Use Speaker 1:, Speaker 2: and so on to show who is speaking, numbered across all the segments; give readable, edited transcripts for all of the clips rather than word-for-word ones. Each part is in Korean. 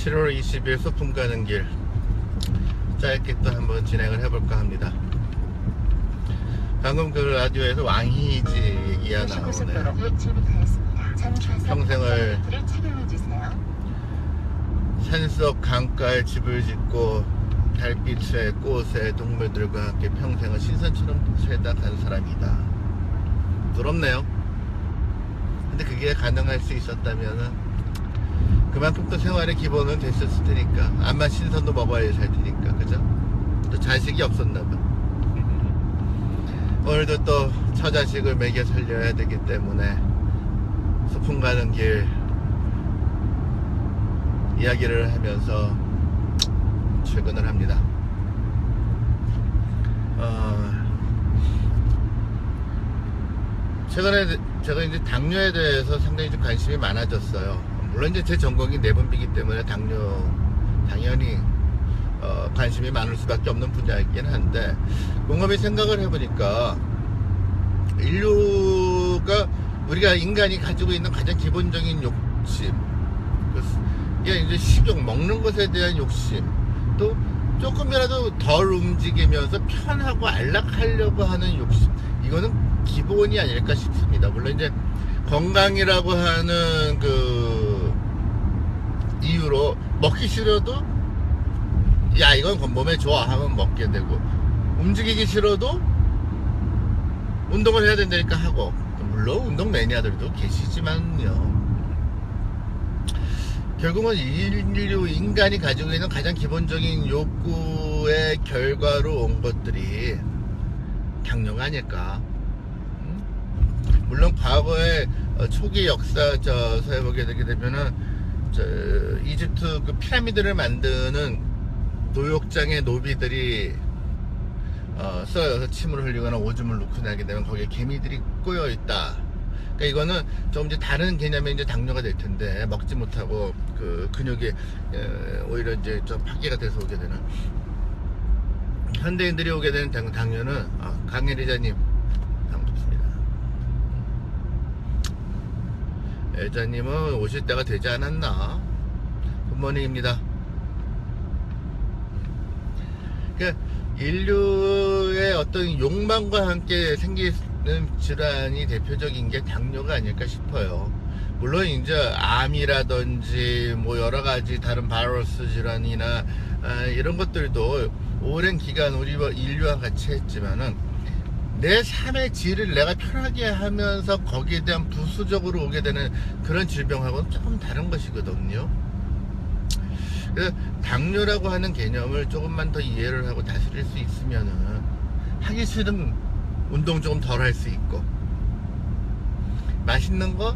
Speaker 1: 7월 20일 소풍 가는 길 짧게 또 한번 진행을 해볼까 합니다. 방금 그 라디오에서 왕희지 얘기가 나오네요. 평생을 산속 강가에 집을 짓고 달빛에 꽃에 동물들과 함께 평생을 신선처럼 살다 간 사람이다. 부럽네요. 근데 그게 가능할 수 있었다면은 그만큼 또 생활의 기본은 됐었을 테니까, 암만 신선도 먹어야 살 테니까, 그죠? 또 자식이 없었나봐. 오늘도 또 처자식을 먹여 살려야 되기 때문에 소풍 가는 길 이야기를 하면서 출근을 합니다. 최근에 제가 이제 당뇨에 대해서 상당히 좀 관심이 많아졌어요. 물론 이제 제 전공이 내분비이기 때문에 당연히 관심이 많을 수밖에 없는 분야이긴 한데, 곰곰이 생각을 해보니까 인류가, 우리가 인간이 가지고 있는 가장 기본적인 욕심, 이게 이제 식욕, 먹는 것에 대한 욕심, 또 조금이라도 덜 움직이면서 편하고 안락하려고 하는 욕심, 이거는 기본이 아닐까 싶습니다. 물론 이제 건강이라고 하는 그 이유로 먹기 싫어도 야 이건 몸에 좋아 하면 먹게 되고, 움직이기 싫어도 운동을 해야 된다니까 하고, 물론 운동 매니아들도 계시지만요, 결국은 인간이 가지고 있는 가장 기본적인 욕구의 결과로 온 것들이 당뇨가 아닐까. 물론 과거의 초기 역사서에 보게 되게 되면은 이집트 그 피라미드를 만드는 노역장의 노비들이 써서 침을 흘리거나 오줌을 놓고 나게 되면 거기에 개미들이 꼬여 있다. 그러니까 이거는 좀 이제 다른 개념의 이제 당뇨가 될 텐데, 먹지 못하고 그 근육이 오히려 이제 좀 파괴가 돼서 오게 되는, 현대인들이 오게 되는 당뇨는 강혜리자님 반갑습니다. 애자님은 오실 때가 되지 않았나? 굿모닝입니다. 그러니까 인류의 어떤 욕망과 함께 생기는 질환이 대표적인 게 당뇨가 아닐까 싶어요. 물론 이제 암이라든지 뭐 여러 가지 다른 바이러스 질환이나 이런 것들도 오랜 기간 우리 인류와 같이 했지만은, 내 삶의 질을 내가 편하게 하면서 거기에 대한 부수적으로 오게 되는 그런 질병하고는 조금 다른 것이거든요. 그래서 당뇨라고 하는 개념을 조금만 더 이해를 하고 다스릴 수 있으면은 하기 싫은 운동 조금 덜 할 수 있고, 맛있는 거,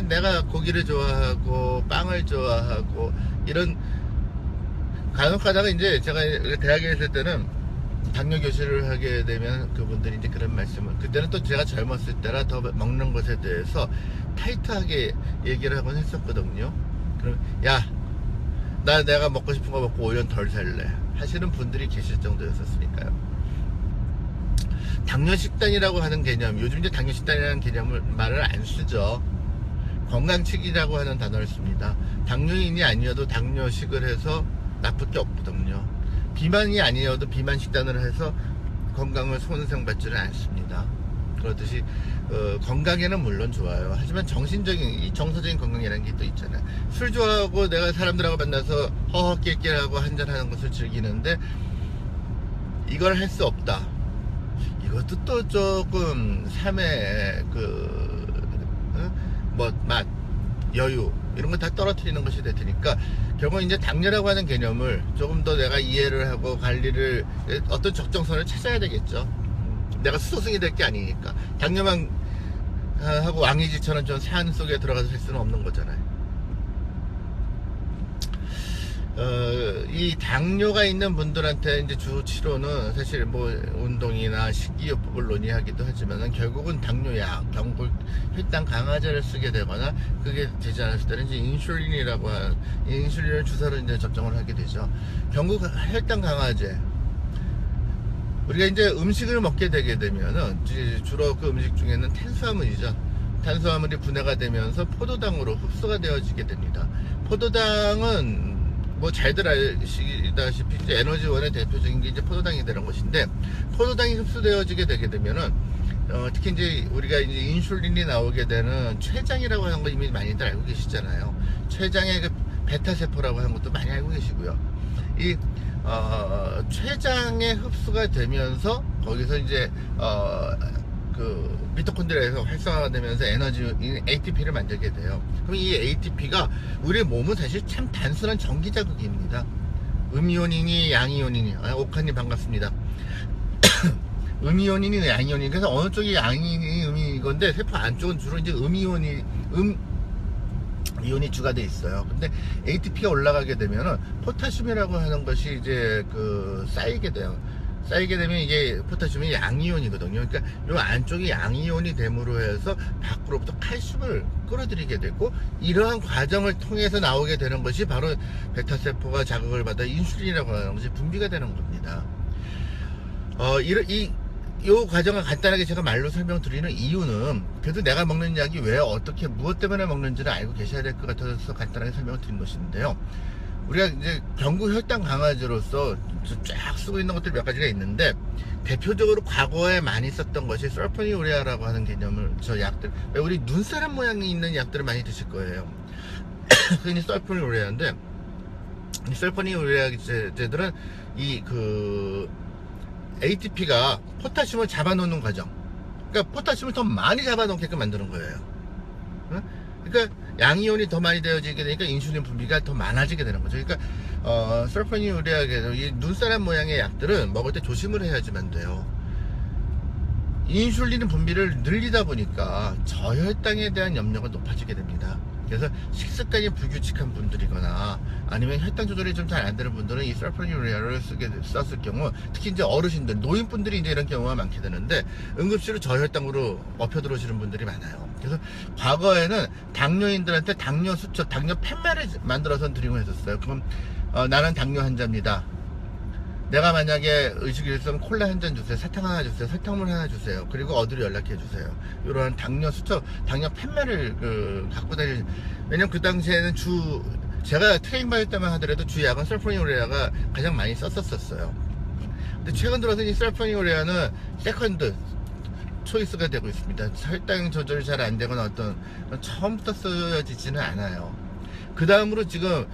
Speaker 1: 내가 고기를 좋아하고 빵을 좋아하고, 이런, 간혹 가다가 이제 제가 대학에 있을 때는 당뇨 교실을 하게 되면 그분들이 이제 그런 말씀을, 그때는 또 제가 젊었을 때라 더 먹는 것에 대해서 타이트하게 얘기를 하곤 했었거든요. 그럼 내가 먹고 싶은 거 먹고 오히려 덜 살래 하시는 분들이 계실 정도였었으니까요. 당뇨 식단이라고 하는 개념, 요즘 이제 당뇨 식단이라는 개념을 말을 안 쓰죠. 건강식이라고 하는 단어를 씁니다. 당뇨인이 아니어도 당뇨식을 해서 나쁠 게 없거든요. 비만이 아니어도 비만 식단을 해서 건강을 손상받지는 않습니다. 그렇듯이 건강에는 물론 좋아요. 하지만 정신적인, 정서적인 건강이라는 게 또 있잖아요. 술 좋아하고 내가 사람들하고 만나서 허허낄낄하고 한잔하는 것을 즐기는데 이걸 할 수 없다. 이것도 또 조금 삶의 맛, 여유, 이런 거 다 떨어뜨리는 것이 될 테니까, 결국 이제 당뇨라고 하는 개념을 조금 더 내가 이해를 하고 관리를, 어떤 적정선을 찾아야 되겠죠. 내가 수소승이 될 게 아니니까. 당뇨만 하고 왕이지처럼 좀 산 속에 들어가서 살 수는 없는 거잖아요. 이 당뇨가 있는 분들한테 이제 주 치료는 사실 뭐 운동이나 식이요법을 논의하기도 하지만은, 결국은 당뇨약, 경골 혈당 강화제를 쓰게 되거나 그게 되지 않았을 때는 이제 인슐린이라고 하는, 인슐린을 주사로 이제 접종을 하게 되죠. 경구 혈당 강화제, 우리가 이제 음식을 먹게 되게 되면은 주로 그 음식 중에는 탄수화물이죠. 탄수화물이 분해가 되면서 포도당으로 흡수가 되어지게 됩니다. 포도당은 뭐 잘들 아시다시피 이제 에너지원의 대표적인 게 이제 포도당이 되는 것인데, 포도당이 흡수되어지게 되게 되면은 특히 이제 우리가 이제 인슐린이 나오게 되는 췌장이라고 하는 거 이미 많이들 알고 계시잖아요. 췌장의 그 베타 세포라고 하는 것도 많이 알고 계시고요. 이 췌장에 흡수가 되면서 거기서 이제 그 미토콘드리아에서 활성화가 되면서 에너지 ATP를 만들게 돼요. 그럼 이 ATP가 우리 몸은 사실 참 단순한 전기 자극입니다. 음이온이니 양이온이니. 옥하님 반갑습니다. 음이온이니 양이온이니. 그래서 어느 쪽이 양이니 음이 건데, 세포 안쪽은 주로 이제 이온이 주가 돼 있어요. 근데 ATP가 올라가게 되면은 포타슘이라고 하는 것이 이제 쌓이게 돼요. 쌓이게 되면 이게 포타슘이 양이온이거든요. 그러니까 이 안쪽이 양이온이 됨으로 해서 밖으로부터 칼슘을 끌어들이게 되고, 이러한 과정을 통해서 나오게 되는 것이 바로 베타세포가 자극을 받아 인슐린이라고 하는 것이 분비가 되는 겁니다. 이 과정을 간단하게 제가 말로 설명드리는 이유는, 그래도 내가 먹는 약이 왜 어떻게 무엇 때문에 먹는지를 알고 계셔야 될 것 같아서 간단하게 설명을 드린 것인데요. 우리가 이제 경구 혈당 강화제로서 쫙 쓰고 있는 것들 몇 가지가 있는데, 대표적으로 과거에 많이 썼던 것이 설포니우레아라고 하는 개념을, 저 약들, 우리 눈사람 모양이 있는 약들을 많이 드실 거예요. 그게 설포니우레아인데, 이 설포니우레아제들은 ATP가 포타슘을 잡아놓는 과정, 그러니까 포타슘을 더 많이 잡아놓게끔 만드는 거예요. 그러니까 양이온이 더 많이 되어지게 되니까 인슐린 분비가 더 많아지게 되는 거죠. 그러니까 설포니우레아에서 이 눈사람 모양의 약들은 먹을 때 조심을 해야지만 돼요. 인슐린 분비를 늘리다 보니까 저혈당에 대한 염려가 높아지게 됩니다. 그래서 식습관이 불규칙한 분들이거나 아니면 혈당 조절이 좀 잘 안 되는 분들은 이 설포니우레아를 썼을 경우, 특히 이제 어르신들, 노인분들이 이제 이런 경우가 많게 되는데, 응급실로 저혈당으로 업혀 들어오시는 분들이 많아요. 그래서 과거에는 당뇨인들한테 당뇨 수초, 당뇨 팻말을 만들어서 드리고 했었어요. 그럼 나는 당뇨 환자입니다. 내가 만약에 의식이 있으면 콜라 한 잔 주세요, 사탕 하나 주세요, 설탕물 하나 주세요, 그리고 어디로 연락해 주세요. 이런 당뇨 수첩, 당뇨 팻말을 갖고 다니는. 왜냐면 그 당시에는 제가 트레이닝 받을 때만 하더라도 주약은 설포니우레아가 가장 많이 썼었어요. 근데 최근 들어서 이 설포니우레아는 세컨드 초이스가 되고 있습니다. 혈당 조절이 잘 안 되거나 어떤 처음부터 쓰여지지는 않아요. 그 다음으로 지금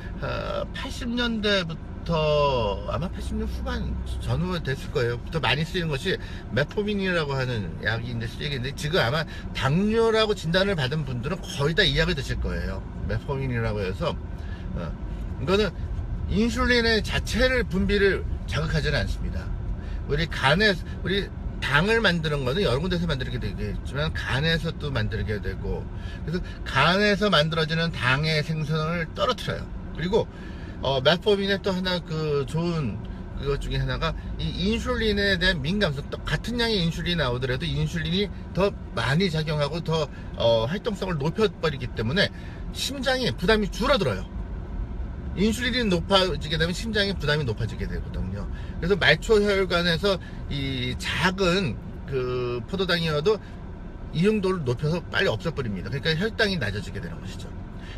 Speaker 1: 80년대부터 아마 80년 후반 전후 됐을 거예요. 더 많이 쓰이는 것이 메포민이라고 하는 약이 이제 쓰이겠는데, 지금 아마 당뇨라고 진단을 받은 분들은 거의 다 이 약을 드실 거예요. 메포민이라고 해서 이거는 인슐린의 자체를 분비를 자극하지는 않습니다. 우리 당을 만드는 거는 여러 군데서 만들게 되겠지만 간에서 또 만들게 되고, 그래서 간에서 만들어지는 당의 생성을 떨어뜨려요. 그리고 메포민의 또 하나 좋은 그것 중에 하나가 이 인슐린에 대한 민감성. 또 같은 양의 인슐린이 나오더라도 인슐린이 더 많이 작용하고 더 활동성을 높여버리기 때문에 심장이 부담이 줄어들어요. 인슐린이 높아지게 되면 심장의 부담이 높아지게 되거든요. 그래서 말초혈관에서 이 작은 포도당이어도 이용도를 높여서 빨리 없애버립니다. 그러니까 혈당이 낮아지게 되는 것이죠.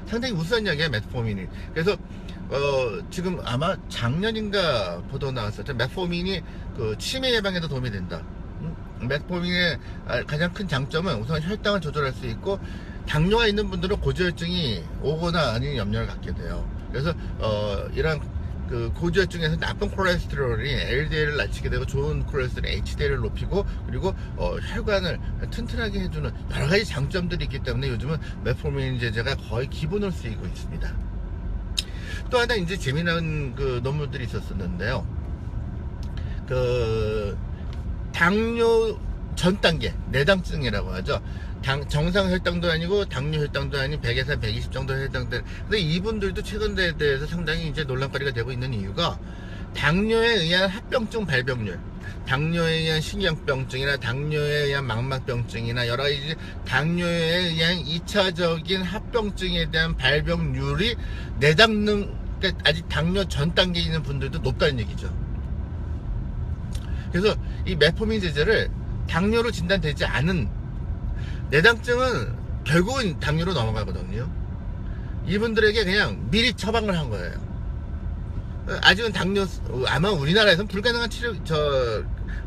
Speaker 1: 상당히 우수한 약이에요, 메포민이. 그래서 지금 아마 작년인가 보도 나왔었죠. 메포민이 치매 예방에도 도움이 된다. 메포민의 가장 큰 장점은 우선 혈당을 조절할 수 있고, 당뇨가 있는 분들은 고지혈증이 오거나 아니면 염려를 갖게 돼요. 그래서 이런 고지혈증에서 나쁜 콜레스테롤이 LDL을 낮추게 되고, 좋은 콜레스테롤 HDL을 높이고, 그리고 혈관을 튼튼하게 해주는 여러 가지 장점들이 있기 때문에 요즘은 메포민 제제가 거의 기본으로 쓰이고 있습니다. 또 하나 이제 재미난 논문들이 있었는데요. 당뇨 전 단계, 내당증이라고 하죠. 정상 혈당도 아니고 당뇨 혈당도 아닌 100에서 120 정도 혈당들. 근데 이분들도 최근에 대해서 상당히 이제 논란거리가 되고 있는 이유가, 당뇨에 의한 합병증 발병률, 당뇨에 의한 신경병증이나 당뇨에 의한 망막병증이나 여러 가지 당뇨에 의한 2차적인 합병증에 대한 발병률이 그러니까 아직 당뇨 전 단계에 있는 분들도 높다는 얘기죠. 그래서 이 메포민 제제를 당뇨로 진단되지 않은 내당증은 결국은 당뇨로 넘어가거든요. 이분들에게 그냥 미리 처방을 한 거예요. 아직은 당뇨, 아마 우리나라에서는 불가능한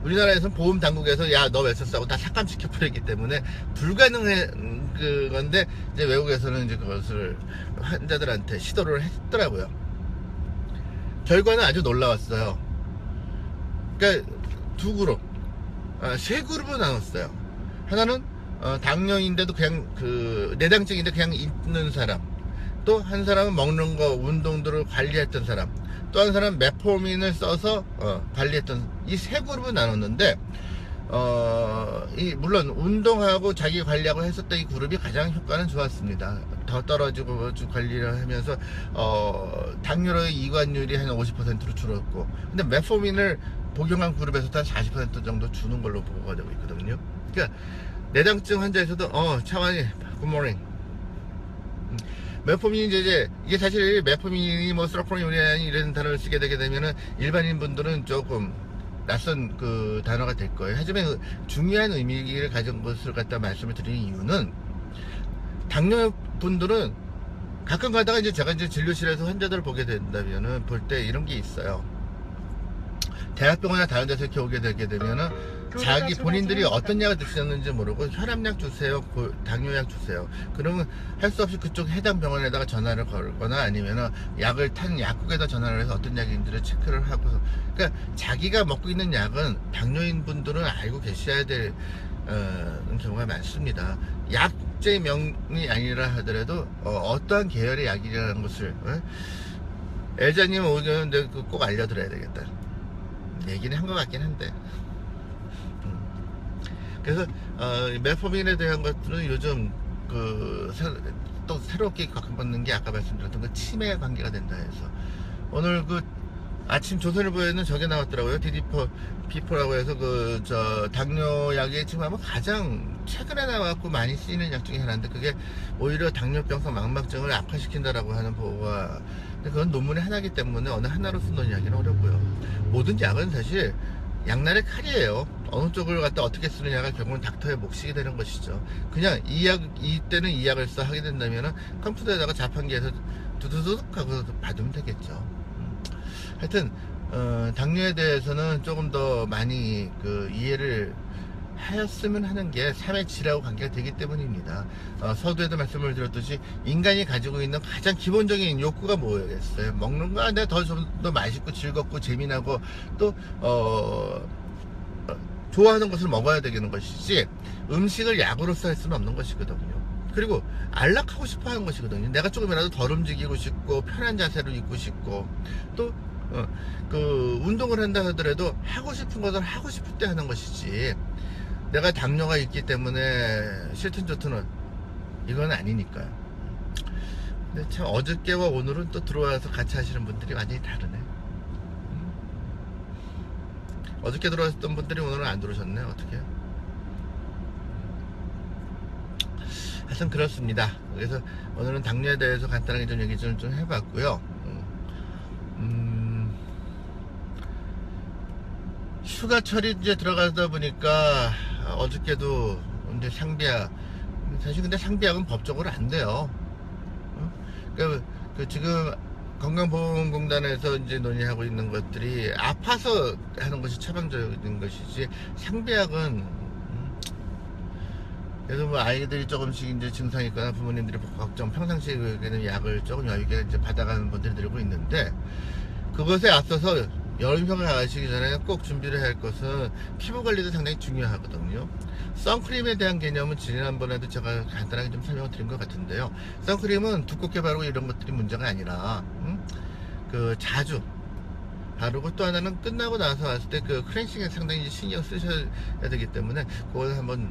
Speaker 1: 우리나라에서는 보험 당국에서 야, 너 왜 썼어? 하고 다 삭감시켜 버리기 때문에 불가능한 그건데, 이제 외국에서는 이제 그것을 환자들한테 시도를 했더라고요. 결과는 아주 놀라웠어요. 그러니까 두 그룹, 세 그룹으로 나눴어요. 하나는 당뇨인데도 그냥 내당증인데 그냥 있는 사람, 또 한 사람은 먹는 거, 운동들을 관리했던 사람, 또 한 사람은 메포민을 써서 관리했던, 이 세 그룹으로 나눴는데, 물론 운동하고 자기 관리하고 했었던 이 그룹이 가장 효과는 좋았습니다. 더 떨어지고 관리를 하면서 당뇨의 이관율이 한 50%로 줄었고, 근데 메포민을 복용한 그룹에서도 한 40% 정도 주는 걸로 보고가 되고 있거든요. 그러니까 내당증 환자에서도 차관이 굿모닝, 메포민이 이게 사실 메포민이 뭐 서프로니온이 이런 단어를 쓰게 되게 되면은 일반인 분들은 조금 낯선 그 단어가 될 거예요. 하지만 중요한 의미를 가진 것을 갖다 말씀을 드리는 이유는, 당뇨 분들은 가끔 가다가 이제 제가 이제 진료실에서 환자들을 보게 된다면은 볼 때 이런 게 있어요. 대학병원이나 다른 데서 이렇게 오게 되게 되면은 자기 본인들이 어떤 약을 드셨는지 모르고 혈압약 주세요, 당뇨약 주세요. 그러면 할 수 없이 그쪽 해당 병원에다가 전화를 걸거나 아니면은 약을 탄 약국에다 전화를 해서 어떤 약인지를 체크를 하고, 그러니까 자기가 먹고 있는 약은 당뇨인 분들은 알고 계셔야 될 경우가 많습니다. 약제명이 아니라 하더라도 어떠한 계열의 약이라는 것을 애자님 오는데 꼭 알려드려야 되겠다 얘기는 한 것 같긴 한데, 그래서 메포민에 대한 것들은 요즘 또 새롭게 갖고받는 게 아까 말씀드렸던 그 치매 관계가 된다 해서, 오늘 아침 조선일보에는 저게 나왔더라고요. DD4라고 해서 당뇨약이 지금 아마 가장 최근에 나왔고 많이 쓰이는 약 중에 하나인데, 그게 오히려 당뇨병성 망막증을 악화시킨다라고 하는 보고가, 근데 그건 논문의 하나이기 때문에 어느 하나로 쓴논의하기는 어렵고요. 모든 약은 사실 양날의 칼이에요. 어느 쪽을 갖다 어떻게 쓰느냐가 결국은 닥터의 몫이 되는 것이죠. 그냥 이때는 이 약을 써 하게 된다면은 컴퓨터에다가 자판기에서 두두둑 하고 받으면 되겠죠. 하여튼 당뇨에 대해서는 조금 더 많이 이해를 하였으면 하는 게 삶의 질하고 관계가 되기 때문입니다. 서두에도 말씀을 드렸듯이 인간이 가지고 있는 가장 기본적인 욕구가 뭐겠어요? 먹는 거 내가 좀 더 맛있고 즐겁고 재미나고 또 좋아하는 것을 먹어야 되는 것이지, 음식을 약으로서 할 수는 없는 것이거든요. 그리고 안락하고 싶어 하는 것이거든요. 내가 조금이라도 덜 움직이고 싶고 편한 자세로 있고 싶고, 또 운동을 한다 하더라도 하고 싶은 것을 하고 싶을 때 하는 것이지, 내가 당뇨가 있기 때문에 싫든 좋든 이건 아니니까요. 근데 참 어저께와 오늘은 또 들어와서 같이 하시는 분들이 완전히 다르네. 어저께 들어왔던 분들이 오늘은 안 들어오셨네. 어떻게? 하여튼 그렇습니다. 그래서 오늘은 당뇨에 대해서 간단하게 좀 얘기 좀 해봤고요. 휴가철이 이제 들어가다 보니까 어저께도 이제 상비약, 사실 근데 상비약은 법적으로 안 돼요. 지금 건강보험공단에서 이제 논의하고 있는 것들이 아파서 하는 것이 처방적인 것이지, 상비약은 그래서 뭐 아이들이 조금씩 이제 증상이 있거나 부모님들이 걱정, 평상시에 약을 조금 여유 있게 이제 받아가는 분들이 늘고 있는데, 그것에 앞서서 여름휴가 가시기 전에 꼭 준비를 할 것은 피부 관리도 상당히 중요하거든요. 선크림에 대한 개념은 지난번에도 제가 간단하게 좀 설명을 드린 것 같은데요. 선크림은 두껍게 바르고 이런 것들이 문제가 아니라 자주 바르고, 또 하나는 끝나고 나서 왔을 때 클렌싱에 상당히 신경 쓰셔야 되기 때문에 그걸 한번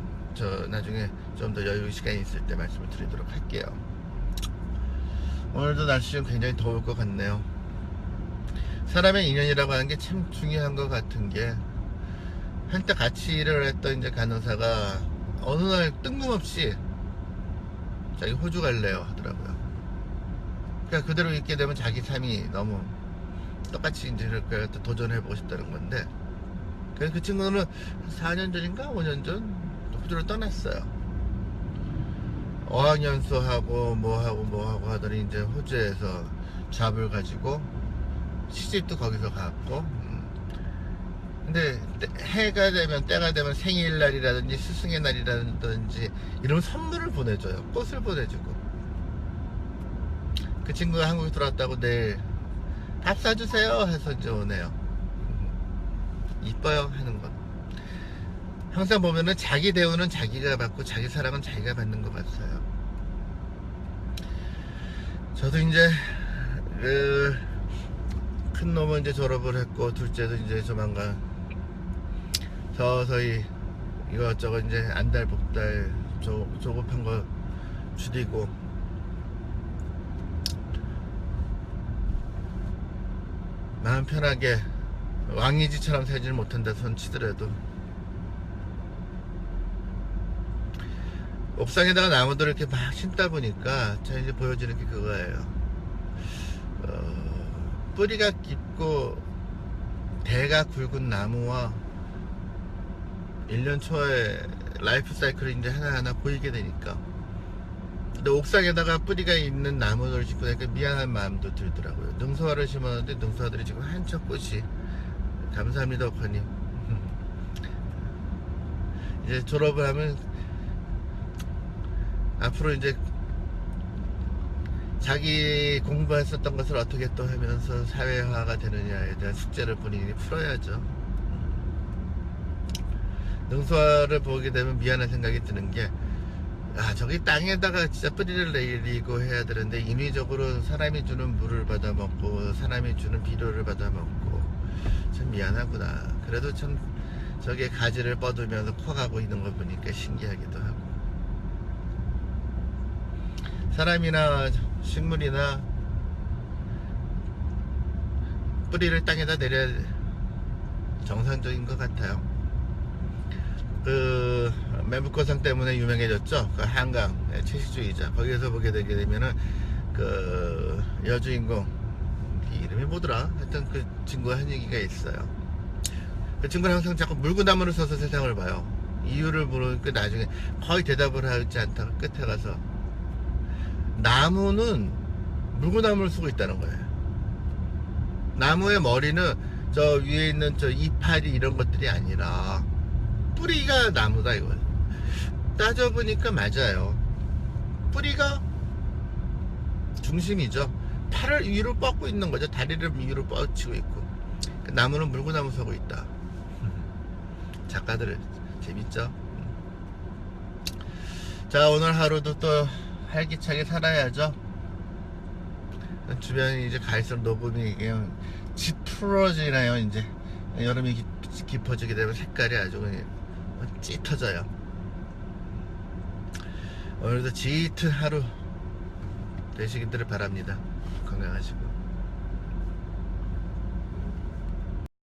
Speaker 1: 나중에 좀 더 여유 시간이 있을 때 말씀을 드리도록 할게요. 오늘도 날씨는 굉장히 더울 것 같네요. 사람의 인연이라고 하는 게 참 중요한 것 같은 게, 한때 같이 일을 했던 이제 간호사가 어느 날 뜬금없이 자기 호주 갈래요 하더라고요. 그러니까 그대로 있게 되면 자기 삶이 너무 똑같이 이제 이렇게 도전해보고 싶다는 건데, 그 친구는 4년 전인가 5년 전 호주를 떠났어요. 어학연수하고 뭐하고 하더니 이제 호주에서 잡을 가지고 시집도 거기서 갔고. 근데 해가 되면, 때가 되면 생일날이라든지 스승의 날이라든지 이런 선물을 보내줘요. 꽃을 보내주고. 그 친구가 한국에 들어왔다고 내일 밥 사주세요 해서 이제 오네요. 이뻐요 하는 건. 항상 보면은 자기 대우는 자기가 받고 자기 사랑은 자기가 받는 것 같아요. 저도 이제 큰 놈은 이제 졸업을 했고, 둘째도 이제 조만간 서서히 이것저것 이제 안달복달 조급한 거 줄이고, 마음 편하게 왕이지처럼 살지는 못한다 손 치더라도 옥상에다가 나무들을 이렇게 막 심다 보니까 저 이제 보여지는 게 그거예요. 뿌리가 깊고 대가 굵은 나무와 1년 초에 라이프 사이클이 이제 하나하나 보이게 되니까. 근데 옥상에다가 뿌리가 있는 나무를 심고 나니까 미안한 마음도 들더라고요. 능소화를 심었는데 능소화들이 지금 한참 꽃이. 감사합니다, 오빠님. 이제 졸업을 하면 앞으로 이제 자기 공부했었던 것을 어떻게 또 하면서 사회화가 되느냐에 대한 숙제를 본인이 풀어야죠. 능소화를 보게 되면 미안한 생각이 드는 게, 저기 땅에다가 진짜 뿌리를 내리고 해야 되는데 인위적으로 사람이 주는 물을 받아먹고 사람이 주는 비료를 받아먹고 참 미안하구나. 그래도 참 저게 가지를 뻗으면서 커가고 있는 걸 보니까 신기하기도 하고. 사람이나 식물이나 뿌리를 땅에다 내려야 정상적인 것 같아요. 그 매북거상 때문에 유명해졌죠. 그 한강 채식주의자. 거기에서 보게 되게 되면은 그 여주인공 이름이 뭐더라? 하여튼 그 친구가 한 얘기가 있어요. 그 친구는 항상 자꾸 물구나무를 서서 세상을 봐요. 이유를 물으니까 나중에 거의 대답을 하지 않다가 끝에 가서 나무는 물구나무를 쓰고 있다는 거예요. 나무의 머리는 저 위에 있는 저 이파리 이런 것들이 아니라 뿌리가 나무다 이거예요. 따져보니까 맞아요. 뿌리가 중심이죠. 팔을 위로 뻗고 있는 거죠. 다리를 위로 뻗치고 있고. 나무는 물구나무 서고 있다. 작가들 재밌죠. 자, 오늘 하루도 또 활기차게 살아야죠. 주변이 이제 갈수록 녹음이 그냥 짙어지나요. 이제 여름이 깊어지게 되면 색깔이 아주 그냥 짙어져요. 오늘도 짙은 하루 되시기를 바랍니다. 건강하시고.